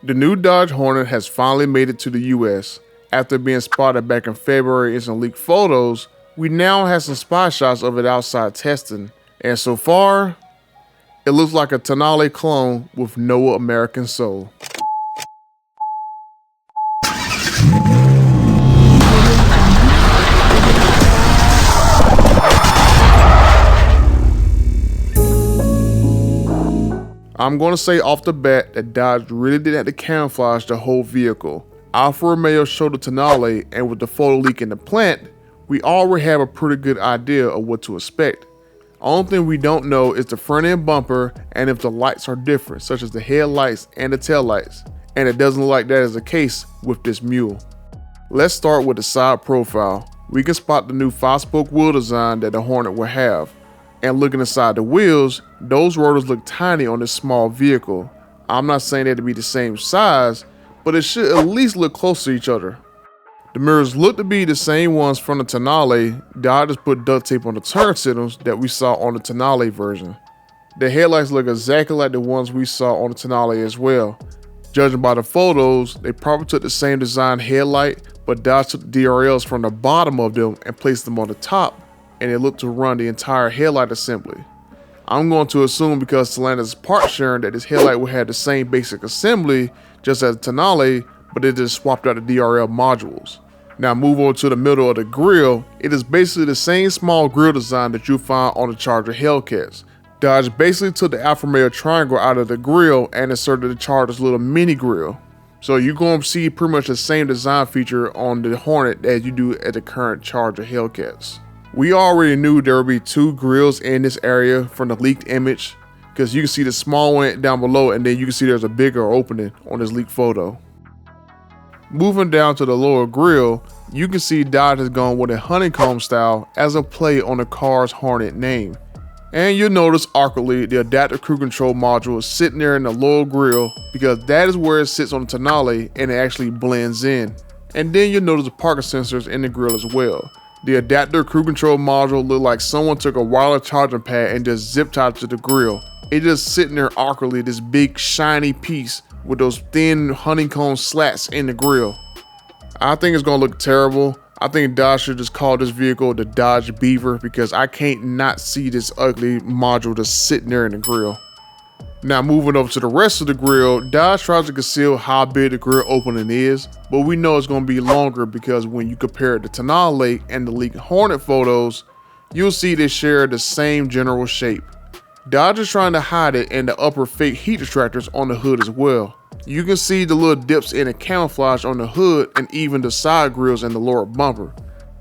The new Dodge Hornet has finally made it to the US. After being spotted back in February in some leaked photos, we now have some spy shots of it outside testing, and so far, it looks like a Tonale clone with no American soul. I'm going to say off the bat that Dodge really didn't have to camouflage the whole vehicle. Alfa Romeo showed the Tonale, and with the photo leak in the plant, we already have a pretty good idea of what to expect. Only thing we don't know is the front end bumper and if the lights are different, such as the headlights and the taillights, and it doesn't look like that is the case with this Mule. Let's start with the side profile. We can spot the new 5-spoke wheel design that the Hornet will have. And looking inside the wheels, those rotors look tiny on this small vehicle. I'm not saying that to be the same size, but it should at least look close to each other. The mirrors look to be the same ones from the Tonale. Dodge just put duct tape on the turn signals that we saw on the Tonale version. The headlights look exactly like the ones we saw on the Tonale as well. Judging by the photos, they probably took the same design headlight, but Dodge took the DRLs from the bottom of them and placed them on the top, and it looked to run the entire headlight assembly. I'm going to assume because Stellantis is part sharing that this headlight will have the same basic assembly just as the Tonale, but it just swapped out the DRL modules. Now move on to the middle of the grille. It is basically the same small grille design that you find on the Charger Hellcats. Dodge basically took the Alfa Romeo triangle out of the grille and inserted the Charger's little mini grille. So you're going to see pretty much the same design feature on the Hornet as you do at the current Charger Hellcats. We already knew there would be 2 grills in this area from the leaked image, because you can see the small one down below and then you can see there's a bigger opening on this leaked photo. Moving down to the lower grille, you can see Dodge has gone with a honeycomb style as a play on the car's Hornet name. And you'll notice awkwardly the adaptive cruise control module is sitting there in the lower grille because that is where it sits on the Tonale and it actually blends in. And then you'll notice the parking sensors in the grille as well. The adaptive cruise control module looked like someone took a wireless charging pad and just zip tied it to the grille. It just sitting there awkwardly, this big shiny piece with those thin honeycomb slats in the grille. I think it's gonna look terrible. I think Dodge should just call this vehicle the Dodge Beaver because I can't not see this ugly module just sitting there in the grille. Now moving over to the rest of the grille, Dodge tries to conceal how big the grille opening is, but we know it's going to be longer because when you compare the Tonale and the leaked Hornet photos, you'll see they share the same general shape. Dodge is trying to hide it in the upper fake heat extractors on the hood as well. You can see the little dips in the camouflage on the hood and even the side grills and the lower bumper.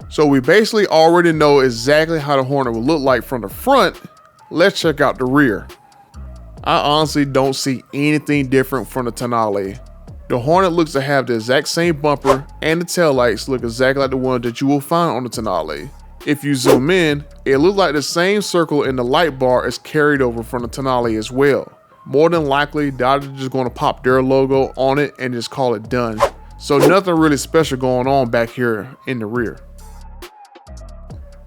So we basically already know exactly how the Hornet will look like from the front. Let's check out the rear. I honestly don't see anything different from the Tonale. The Hornet looks to have the exact same bumper and the taillights look exactly like the one that you will find on the Tonale. If you zoom in, it looks like the same circle in the light bar is carried over from the Tonale as well. More than likely, Dodge is just going to pop their logo on it and just call it done. So nothing really special going on back here in the rear.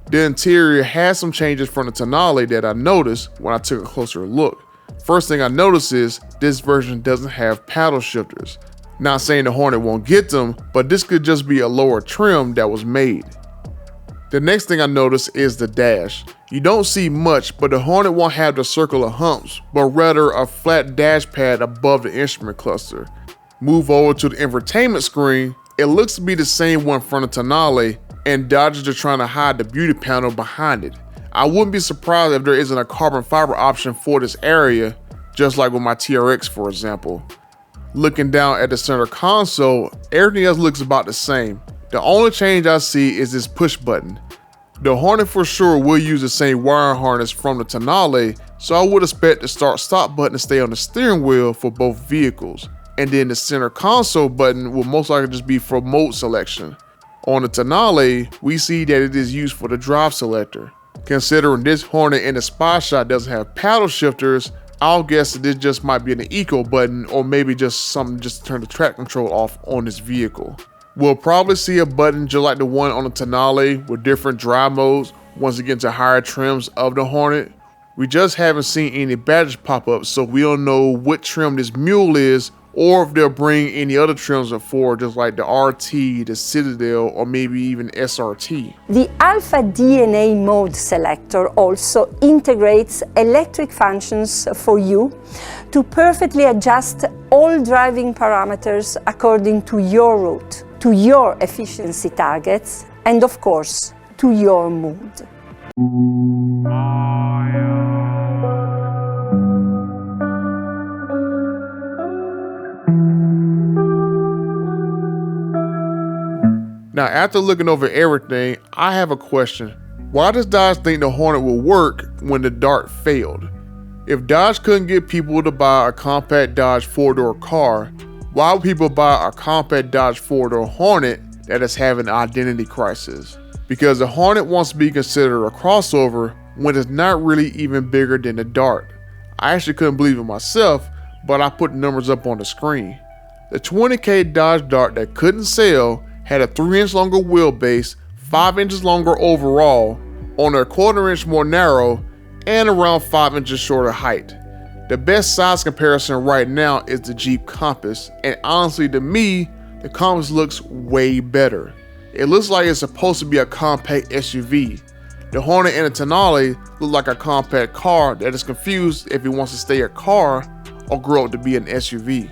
The interior has some changes from the Tonale that I noticed when I took a closer look. First thing I noticed is this version doesn't have paddle shifters. Not saying the Hornet won't get them, but this could just be a lower trim that was made. The next thing I noticed is the dash. You don't see much, but the Hornet won't have the circle of humps, but rather a flat dash pad above the instrument cluster. Move over to the infotainment screen, it looks to be the same one from the Tonale, and Dodge is just trying to hide the beauty panel behind it. I wouldn't be surprised if there isn't a carbon fiber option for this area, just like with my TRX for example. Looking down at the center console, everything else looks about the same. The only change I see is this push button. The Hornet for sure will use the same wire harness from the Tonale, so I would expect the start-stop button to stay on the steering wheel for both vehicles. And then the center console button will most likely just be for mode selection. On the Tonale, we see that it is used for the drive selector. Considering this Hornet in the spy shot doesn't have paddle shifters, I'll guess that this just might be an eco button or maybe just something just to turn the track control off on this vehicle. We'll probably see a button just like the one on the Tonale with different drive modes once it gets to higher trims of the Hornet. We just haven't seen any badges pop up, so we don't know what trim this Mule is or if they'll bring any other trims up forward, just like the RT, the Citadel, or maybe even SRT. The Alfa DNA mode selector also integrates electric functions for you to perfectly adjust all driving parameters according to your route, to your efficiency targets, and of course, to your mood. Now, after looking over everything, I have a question. Why does Dodge think the Hornet will work when the Dart failed? If Dodge couldn't get people to buy a compact Dodge 4-door car, why would people buy a compact Dodge 4-door Hornet that is having an identity crisis? Because the Hornet wants to be considered a crossover when it's not really even bigger than the Dart. I actually couldn't believe it myself, but I put the numbers up on the screen. The 20K Dodge Dart that couldn't sell had a 3-inch longer wheelbase, 5 inches longer overall, on a 1/4 inch more narrow, and around 5 inches shorter height. The best size comparison right now is the Jeep Compass, and honestly to me, the Compass looks way better. It looks like it's supposed to be a compact SUV. The Hornet and the Tonale look like a compact car that is confused if it wants to stay a car or grow up to be an SUV.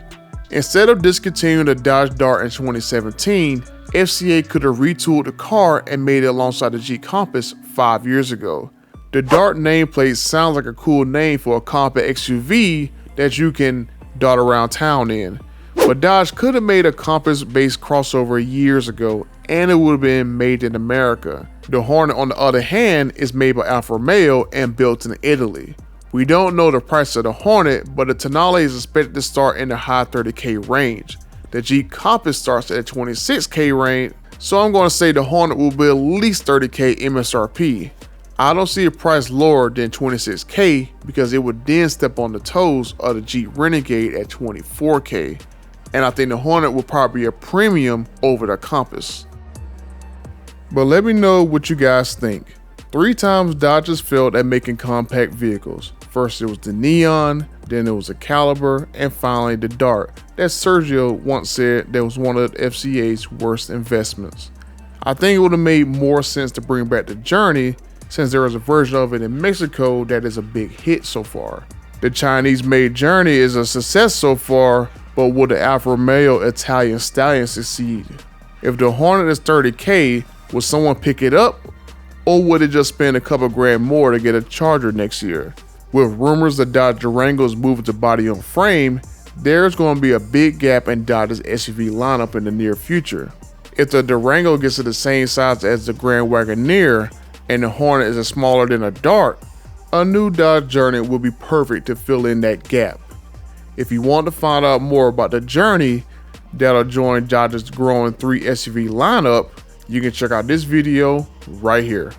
Instead of discontinuing the Dodge Dart in 2017, FCA could have retooled the car and made it alongside the Jeep Compass 5 years ago. The Dart nameplate sounds like a cool name for a compact SUV that you can dart around town in. But Dodge could have made a Compass-based crossover years ago, and it would have been made in America. The Hornet, on the other hand, is made by Alfa Romeo and built in Italy. We don't know the price of the Hornet, but the Tonale is expected to start in the high 30K range. The Jeep Compass starts at 26K range, so I'm going to say the Hornet will be at least 30K MSRP. I don't see a price lower than 26K because it would then step on the toes of the Jeep Renegade at 24K. And I think the Hornet will probably be a premium over the Compass. But let me know what you guys think. 3 times Dodge has failed at making compact vehicles. First it was the Neon, then it was the Caliber, and finally the Dart that Sergio once said that was one of the FCA's worst investments. I think it would have made more sense to bring back the Journey since there is a version of it in Mexico that is a big hit so far. The Chinese made Journey is a success so far, but will the Alfa Romeo Italian Stallion succeed? If the Hornet is 30K, will someone pick it up? Or would it just spend a couple grand more to get a Charger next year? With rumors that Dodge Durango is moving to body on frame, there's going to be a big gap in Dodge's SUV lineup in the near future. If the Durango gets to the same size as the Grand Wagoneer and the Hornet is smaller than a Dart, a new Dodge Journey will be perfect to fill in that gap. If you want to find out more about the Journey that'll join Dodge's growing 3 SUV lineup, you can check out this video right here.